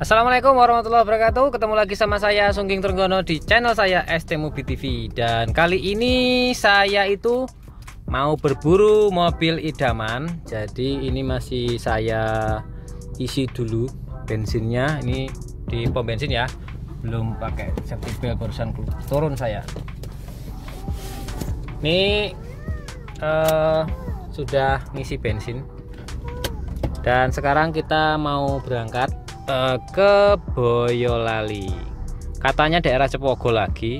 Assalamualaikum warahmatullahi wabarakatuh. Ketemu lagi sama saya Sungging Trenggono di channel saya ST Mobi TV. Dan kali ini saya itu mau berburu mobil idaman. Jadi ini masih saya isi dulu bensinnya. Ini di pom bensin ya, belum pakai safety belt, barusan turun saya. Ini sudah ngisi bensin. Dan sekarang kita mau berangkat ke Boyolali, katanya daerah Cepogo lagi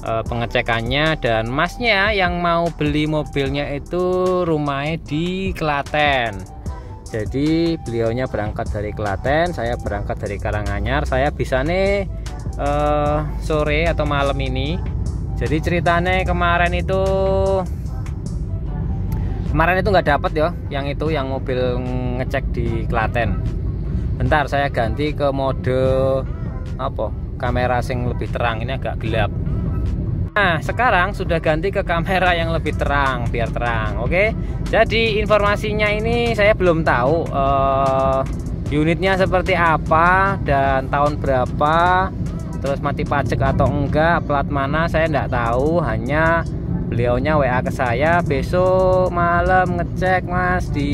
pengecekannya. Dan masnya yang mau beli mobilnya itu rumahnya di Klaten, jadi beliaunya berangkat dari Klaten, saya berangkat dari Karanganyar. Saya bisa nih sore atau malam ini. Jadi ceritanya kemarin itu nggak dapat ya, yang mobil ngecek di Klaten. Bentar, saya ganti ke mode kamera sing lebih terang, ini agak gelap. Nah, sekarang sudah ganti ke kamera yang lebih terang, biar terang. Oke. Jadi informasinya ini saya belum tahu unitnya seperti apa dan tahun berapa, terus mati pajak atau enggak, plat mana saya enggak tahu. Hanya beliaunya WA ke saya, besok malam ngecek mas di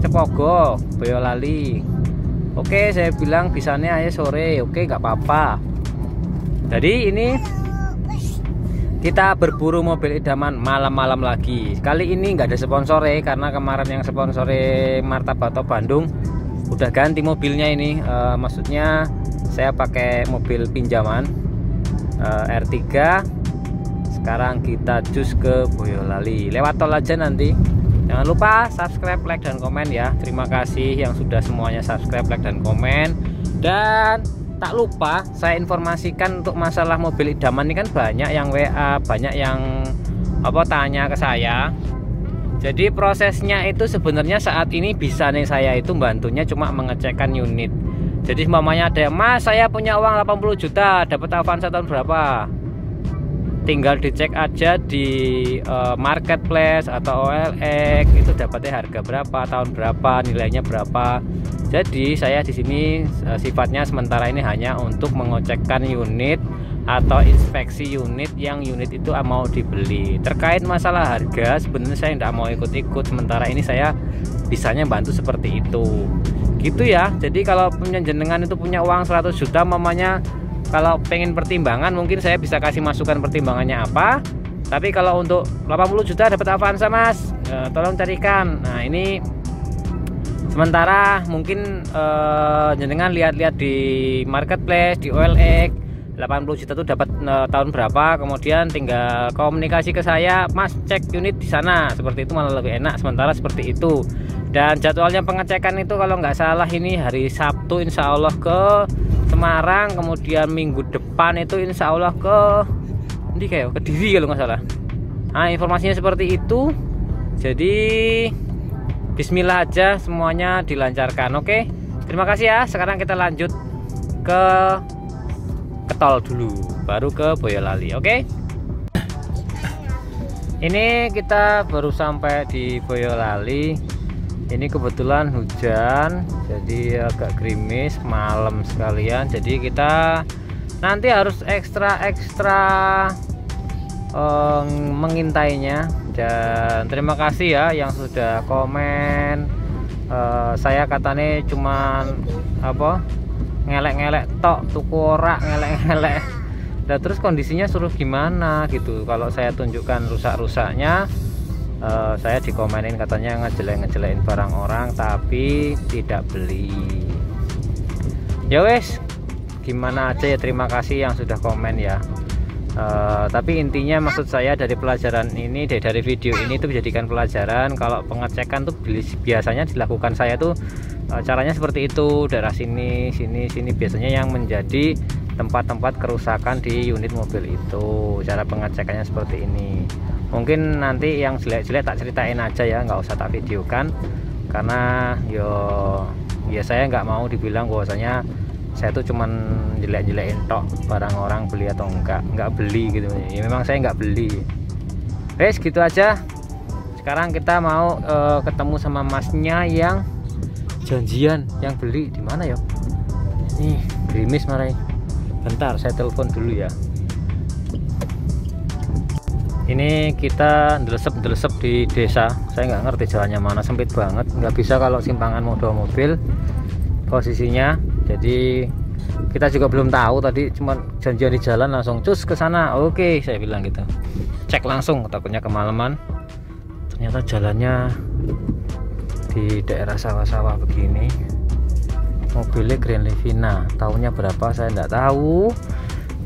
Cepogo, Boyolali. Oke, saya bilang bisanya ayo sore. Oke, nggak apa-apa. Jadi ini kita berburu mobil idaman malam-malam lagi. Kali ini nggak ada sponsor karena kemarin yang sponsor Martabato Bandung udah ganti mobilnya ini. Maksudnya saya pakai mobil pinjaman R3. Sekarang kita cus ke Boyolali, lewat tol aja nanti. Jangan lupa subscribe, like, dan komen ya. Terima kasih yang sudah semuanya subscribe, like, dan komen. Dan tak lupa saya informasikan untuk masalah mobil idaman ini kan banyak yang WA, banyak yang tanya ke saya. Jadi prosesnya itu sebenarnya saat ini bisa nih saya itu bantunya cuma mengecekkan unit. Jadi mamanya ada, mas saya punya uang 80 juta dapat Avanza tahun berapa, tinggal dicek aja di marketplace atau OLX itu dapatnya harga berapa, tahun berapa, nilainya berapa. Jadi saya di sini sifatnya sementara ini hanya untuk mengecekkan unit atau inspeksi unit yang unit itu mau dibeli. Terkait masalah harga sebenarnya saya tidak mau ikut-ikut, sementara ini saya bisanya bantu seperti itu gitu ya. Jadi kalau punya jenengan itu punya uang 100 juta mamanya, kalau pengen pertimbangan mungkin saya bisa kasih masukan pertimbangannya apa. Tapi kalau untuk 80 juta dapat Avanza mas, tolong carikan. Nah ini sementara mungkin jenengan lihat-lihat di marketplace, di OLX, 80 juta itu dapat tahun berapa, kemudian tinggal komunikasi ke saya, mas cek unit di sana, seperti itu malah lebih enak. Sementara seperti itu. Dan jadwalnya pengecekan itu kalau nggak salah ini hari Sabtu insya Allah ke Semarang, kemudian minggu depan itu insya Allah ke Kediri kalau nggak salah. Nah informasinya seperti itu. Jadi bismillah aja, semuanya dilancarkan. Oke, terima kasih ya. Sekarang kita lanjut ke tol dulu, baru ke Boyolali. Oke. Ini kita baru sampai di Boyolali. Ini kebetulan hujan, jadi agak gerimis, malam sekalian. Jadi kita nanti harus ekstra mengintainya. Dan terima kasih ya yang sudah komen. Saya katanya cuman ngelek-ngelek tok, tuku ora ngelek-ngelek. Nah, terus kondisinya suruh gimana gitu. Kalau saya tunjukkan rusak-rusaknya, saya dikomenin katanya ngejelek-ngejelekin barang orang tapi tidak beli. Ya wes, gimana aja ya, terima kasih yang sudah komen ya. Tapi intinya maksud saya dari pelajaran ini, dari video ini tuh dijadikan pelajaran. Kalau pengecekan tuh biasanya dilakukan saya tuh caranya seperti itu, daerah sini biasanya yang menjadi tempat-tempat kerusakan di unit mobil itu. Cara pengecekannya seperti ini. Mungkin nanti yang jelek-jelek tak ceritain aja ya, nggak usah tak videokan, karena ya saya nggak mau dibilang bahwasanya saya tuh cuman jelek-jelekin tok barang orang beli atau nggak beli gitu ya. Memang saya nggak beli. Guys, gitu aja. Sekarang kita mau ketemu sama masnya yang janjian yang beli di mana ya? Nih gerimis marai. Bentar saya telepon dulu ya. Ini kita delesep di desa. Saya nggak ngerti jalannya mana, sempit banget, nggak bisa kalau simpangan mau bawa mobil posisinya. Jadi kita juga belum tahu, tadi cuma janjian di jalan langsung cus ke sana. Oke, saya bilang gitu. Cek langsung, takutnya kemalaman. Ternyata jalannya di daerah sawah-sawah begini. Mobilnya Grand Livina, tahunnya berapa saya nggak tahu.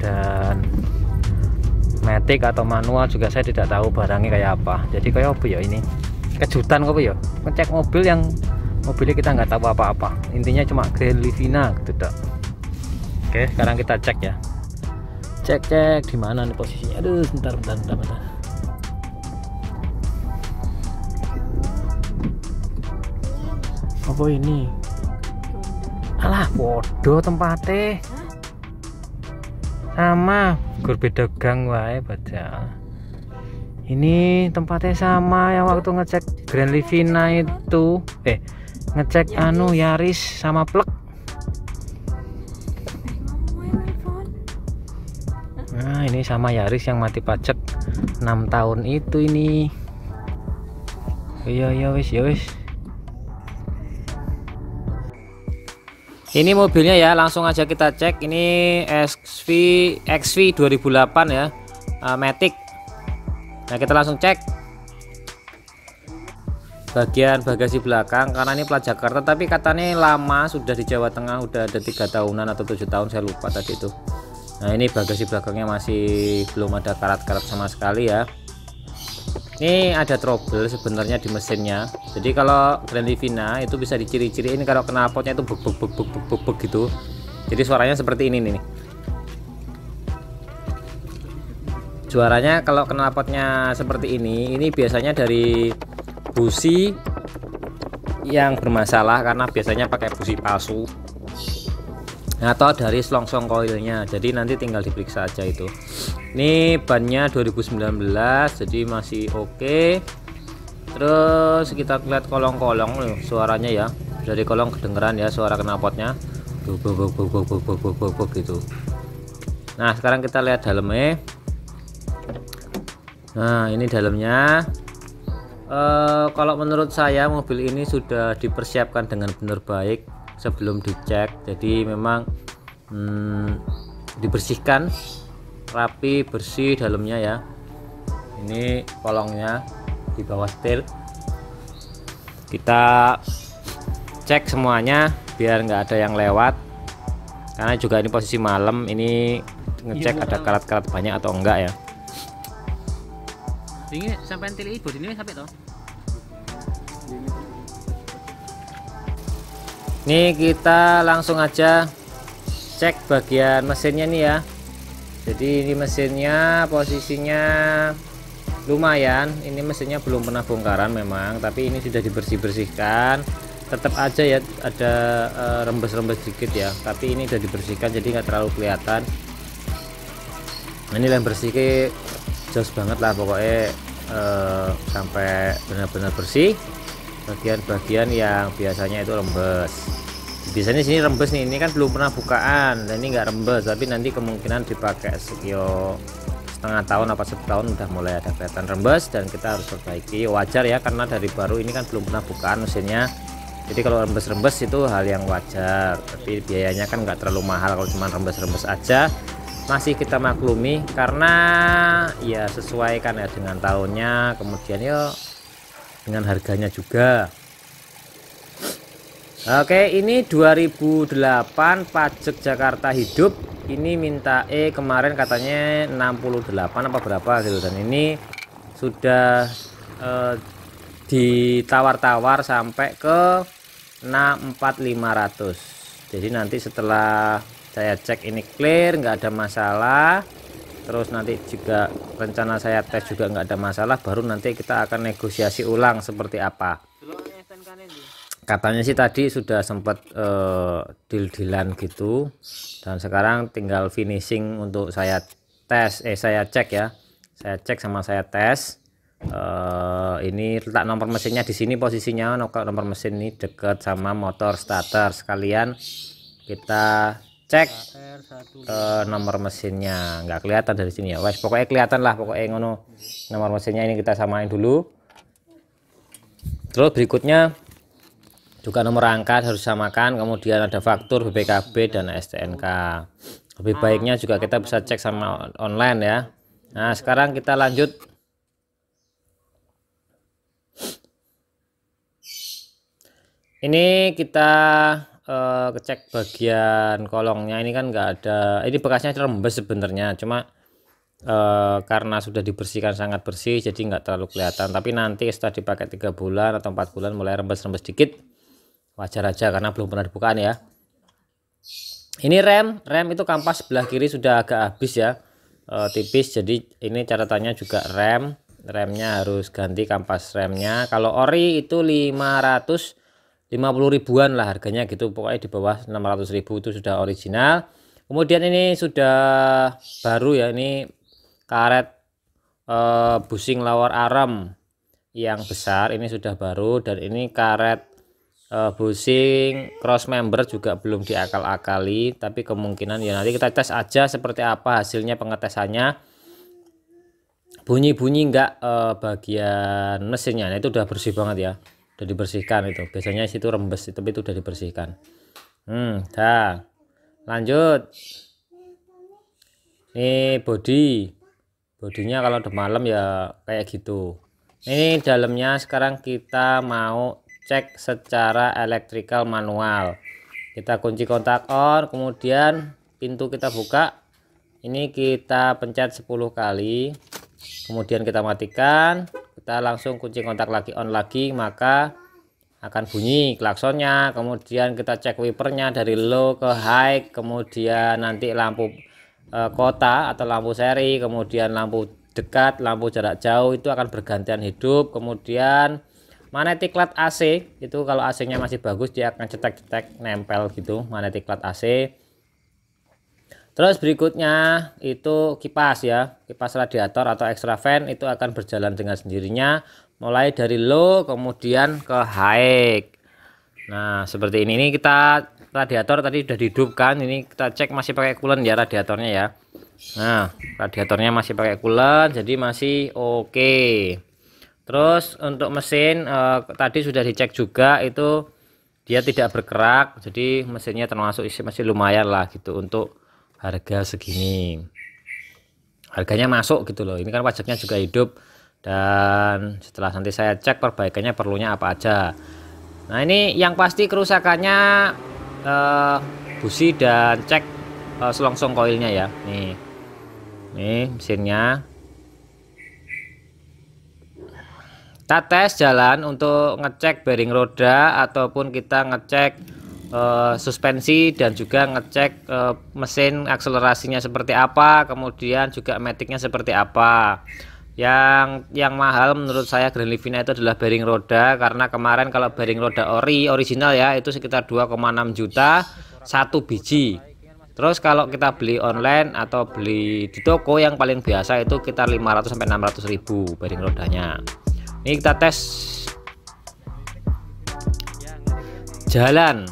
Dan matic atau manual juga saya tidak tahu barangnya kayak apa. Jadi kayak apa ya ini? Kejutan apa ya? Ngecek mobil yang mobilnya kita nggak tahu apa-apa. Intinya cuma Grand Livina gitu dok. Oke, sekarang kita cek ya. Cek di mana nih posisinya. Aduh, bentar. Apa ini? Alah, bodoh tempatnya. Sama, gur beda gang wae padahal. Ini tempatnya sama yang waktu ngecek Grand Livina itu. Ngecek anu Yaris sama plek. Nah, ini sama Yaris yang mati pajak 6 tahun itu ini. Ya wis. Ini mobilnya ya, langsung aja kita cek. Ini XV 2008 ya, matic. Nah, kita langsung cek bagian bagasi belakang, karena ini plat Jakarta tapi katanya lama sudah di Jawa Tengah, udah ada 3 tahunan atau 7 tahun, saya lupa tadi itu. Nah, ini bagasi belakangnya masih belum ada karat-karat sama sekali ya. Ini ada trouble sebenarnya di mesinnya. Jadi kalau Grand Livina itu bisa diciri-ciri ini kalau knalpotnya itu buk gitu. Jadi suaranya seperti ini nih. Suaranya kalau knalpotnya seperti ini biasanya dari busi yang bermasalah, karena biasanya pakai busi palsu atau dari selongsong koilnya. Jadi nanti tinggal diperiksa aja itu. Ini bannya 2019, jadi masih oke. Terus kita lihat kolong-kolong loh, suaranya ya dari kolong kedengeran ya suara knalpotnya gitu. Nah, sekarang kita lihat dalamnya. Nah, ini dalamnya. Kalau menurut saya mobil ini sudah dipersiapkan dengan benar baik sebelum dicek. Jadi memang dibersihkan rapi, bersih dalamnya ya. Ini kolongnya di bawah setir. Kita cek semuanya biar nggak ada yang lewat, karena juga ini posisi malam, ini ngecek ada karat-karat banyak atau enggak ya. Ini sampai tili bodi ini sampai toh. Nih kita langsung aja cek bagian mesinnya nih ya. Jadi ini mesinnya posisinya lumayan. Ini mesinnya belum pernah bongkaran memang, tapi ini sudah dibersihkan. Tetap aja ya ada rembes-rembes sedikit ya, tapi ini sudah dibersihkan jadi nggak terlalu kelihatan. Nah, ini yang bersihnya jos banget lah pokoknya, sampai benar-benar bersih. Bagian-bagian yang biasanya itu rembes, biasanya sini rembes nih, ini kan belum pernah bukaan dan ini nggak rembes, tapi nanti kemungkinan dipakai sekian setengah tahun apa 1 tahun udah mulai ada kelihatan rembes dan kita harus perbaiki. Wajar ya, karena dari baru ini kan belum pernah bukaan mesinnya, jadi kalau rembes-rembes itu hal yang wajar, tapi biayanya kan nggak terlalu mahal. Kalau cuma rembes-rembes aja masih kita maklumi, karena ya sesuai kan ya dengan tahunnya, kemudian ya dengan harganya juga. Oke, ini 2008 pajak Jakarta hidup. Ini minta kemarin katanya 68 apa berapa gitu, dan ini sudah ditawar-tawar sampai ke 64.500. Jadi nanti setelah saya cek ini clear, nggak ada masalah, terus nanti juga rencana saya tes juga nggak ada masalah, baru nanti kita akan negosiasi ulang seperti apa. Katanya sih tadi sudah sempat deal-dealan gitu, dan sekarang tinggal finishing untuk saya tes, saya cek ya, saya cek sama saya tes. Ini letak nomor mesinnya di sini, posisinya nomor mesin ini dekat sama motor starter. Sekalian kita cek nomor mesinnya. Nggak kelihatan dari sini ya, wes pokoknya kelihatan lah, pokoknya ngono. Nomor mesinnya ini kita samain dulu. Terus berikutnya juga nomor rangka harus samakan, kemudian ada faktur, BPKB dan STNK. Lebih baiknya juga kita bisa cek sama online ya. Nah sekarang kita lanjut. Ini kita cek bagian kolongnya. Ini kan nggak ada, ini bekasnya rembes sebenarnya, cuma karena sudah dibersihkan sangat bersih jadi nggak terlalu kelihatan. Tapi nanti setelah dipakai 3 bulan atau 4 bulan mulai rembes-rembes dikit, wajar aja karena belum pernah dibukaan ya. Ini rem itu kampas sebelah kiri sudah agak habis ya, tipis. Jadi ini catatannya juga remnya harus ganti kampas remnya. Kalau ori itu 550 ribuan lah harganya gitu, pokoknya di bawah 600.000 itu sudah original. Kemudian ini sudah baru ya, ini karet bushing lower arm yang besar ini sudah baru, dan ini karet bushing cross member juga belum diakal-akali, tapi kemungkinan ya nanti kita tes aja seperti apa hasilnya pengetesannya. Bunyi-bunyi enggak bagian mesinnya. Nah, itu udah bersih banget ya, udah dibersihkan. Itu biasanya situ rembes, tapi itu udah dibersihkan. Dah lanjut. Ini bodinya kalau udah malam ya kayak gitu. Ini dalamnya sekarang kita mau cek secara elektrikal manual. Kita kunci kontak on, kemudian pintu kita buka. Ini kita pencet 10 kali, kemudian kita matikan. Kita langsung kunci kontak lagi, on lagi, maka akan bunyi klaksonnya. Kemudian kita cek wipernya dari low ke high, kemudian nanti lampu kota atau lampu seri, kemudian lampu dekat, lampu jarak jauh itu akan bergantian hidup. Kemudian magnetic LED AC itu kalau AC-nya masih bagus dia akan cetek-cetek nempel gitu, magnetic LED AC. Terus berikutnya itu kipas ya, kipas radiator atau extra fan itu akan berjalan dengan sendirinya mulai dari low kemudian ke high. Nah seperti ini kita radiator tadi sudah dihidupkan, ini kita cek masih pakai coolant ya radiatornya ya. Nah radiatornya masih pakai coolant jadi masih oke. Terus untuk mesin tadi sudah dicek juga, itu dia tidak berkerak, jadi mesinnya termasuk masih lumayan lah gitu untuk harga segini. Harganya masuk gitu loh, ini kan pajaknya juga hidup. Dan setelah nanti saya cek perbaikannya perlunya apa aja. Nah ini yang pasti kerusakannya busi dan cek selongsong koilnya ya. Nih mesinnya. Kita tes jalan untuk ngecek bearing roda ataupun kita ngecek suspensi dan juga ngecek mesin akselerasinya seperti apa, kemudian juga maticnya seperti apa. Yang mahal menurut saya Grand Livina itu adalah bearing roda, karena kemarin kalau bearing roda original ya itu sekitar 2,6 juta satu biji. Terus kalau kita beli online atau beli di toko yang paling biasa itu sekitar 500 sampai 600 ribu bearing rodanya. Ini kita tes jalan.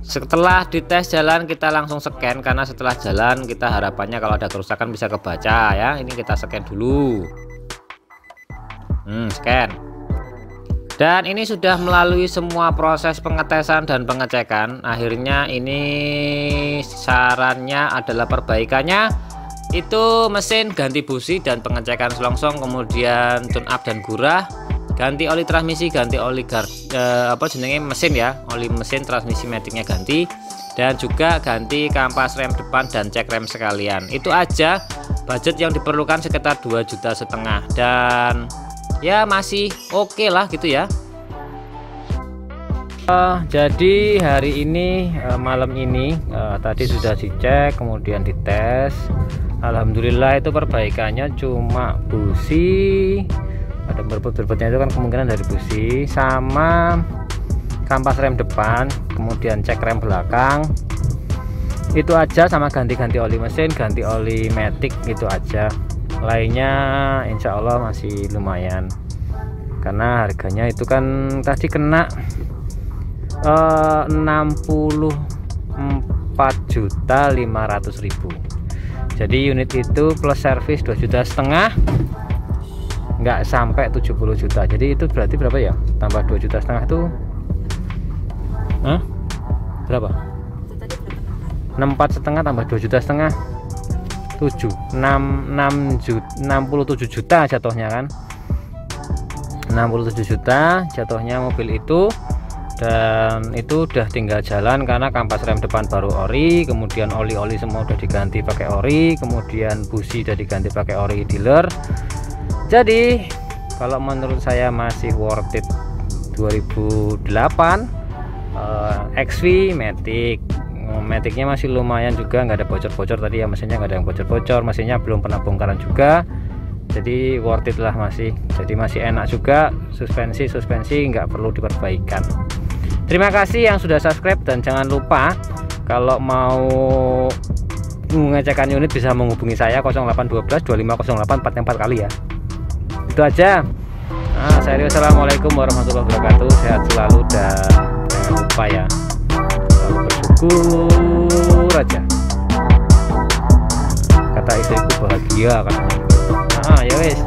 Setelah dites jalan kita langsung scan, karena setelah jalan kita harapannya kalau ada kerusakan bisa kebaca ya. Ini kita scan dulu. Scan. Dan ini sudah melalui semua proses pengetesan dan pengecekan. Akhirnya ini sarannya adalah perbaikannya itu mesin ganti busi dan pengecekan selongsong, kemudian tune up dan gurah, ganti oli transmisi, ganti oli mesin ya, oli mesin, transmisi maticnya ganti, dan juga ganti kampas rem depan dan cek rem sekalian. Itu aja, budget yang diperlukan sekitar 2,5 juta, dan ya masih oke lah gitu ya. Jadi hari ini malam ini tadi sudah dicek kemudian dites. Alhamdulillah itu perbaikannya cuma busi, ada berbut-berbutnya itu kan kemungkinan dari busi, sama kampas rem depan, kemudian cek rem belakang, itu aja, sama ganti-ganti oli mesin, ganti oli matic, itu aja. lainnya insya Allah masih lumayan, karena harganya itu kan tadi kena 64.500.000. jadi unit itu plus servis 2,5 juta, nggak sampai 70 juta. Jadi itu berarti berapa ya, tambah 2,5 juta itu berapa? 64,5 tambah 2,5 juta 67 juta jatuhnya kan, 67 juta jatuhnya mobil itu. Dan itu udah tinggal jalan karena kampas rem depan baru ori, kemudian oli-oli semua udah diganti pakai ori, kemudian busi udah diganti pakai ori dealer. Jadi kalau menurut saya masih worth it. 2008 XV Matic, Maticnya masih lumayan juga, nggak ada bocor-bocor tadi ya, mesinnya nggak ada yang bocor-bocor, mesinnya belum pernah bongkaran juga, jadi worth it lah masih. Jadi masih enak juga, suspensi nggak perlu diperbaikan. Terima kasih yang sudah subscribe, dan jangan lupa kalau mau mengecekkan unit bisa menghubungi saya 0812 2508 4 kali ya. Itu aja. Serius, assalamualaikum warahmatullahi wabarakatuh. Sehat selalu dan jangan lupa ya, selalu bersyukur aja. Kata istriku bahagia katanya. Ya wes.